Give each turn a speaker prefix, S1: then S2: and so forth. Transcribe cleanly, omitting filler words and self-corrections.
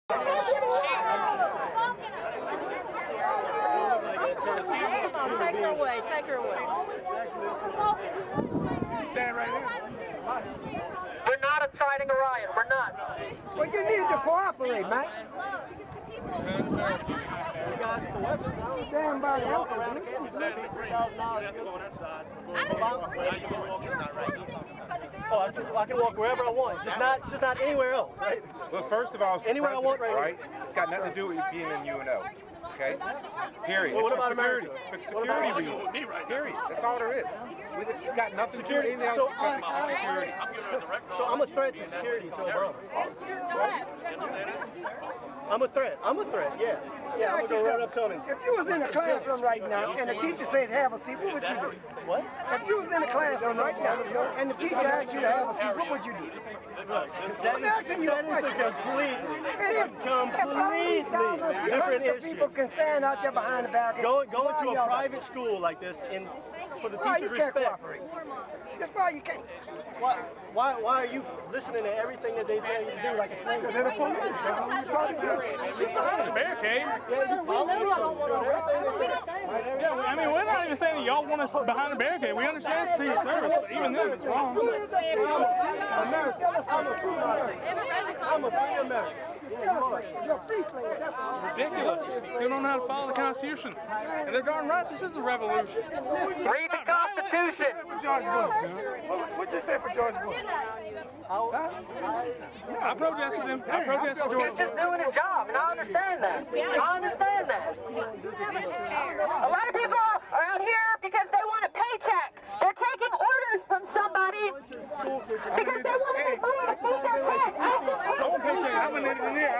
S1: Take her away. Take her away.
S2: Stand right here.
S3: We're not inciting a riot. We're not.
S4: Well, you need to cooperate, man. Stand by the
S5: Oh, I can walk wherever I want, just not anywhere else, right?
S2: Well, first of all,
S5: Anywhere I want,
S2: right? It's got nothing to do with being in UNO. Okay? Period.
S5: Well, what
S2: It's for
S5: about
S2: security?
S5: America?
S2: For
S5: What about
S2: security reasons. Period. That's all there is. It's got nothing to do with anything else except security.
S5: So I'm a threat to security to Obama. I'm a threat. Yeah. Yeah, I'm gonna go right up to him.
S4: If you was in the classroom right now and the teacher says have a seat, what would you do?
S5: What?
S4: If you was in the classroom right now and the teacher asked you to have a seat, what would you do? I'm asking you a question. It is
S5: completely different issue.
S4: People can stand out there behind the back.
S5: Going to a private school like this and for the teacher's respect.
S4: Why you can't cooperate? That's why you can't.
S5: Why are you listening to everything that they tell you to do like a stranger?
S2: The barricade?
S5: Yeah, you follow me.
S2: Yeah, I mean, we're not even saying that y'all want us behind the barricade. We understand it's your service, but even then, it's wrong.
S5: America. I'm a free American.
S4: You're free slave.
S2: Ridiculous. They don't know how to follow the Constitution. And they're darn right, this is a revolution.
S3: Read the Constitution.
S4: What'd you say for George Bush?
S2: I protested him. I protested George
S3: He's just doing his job, and I understand that. I understand that. A lot of people are out here because they want a paycheck. They're taking orders from somebody because they want to make money to feed their kids.
S2: I want paycheck. I'm in here.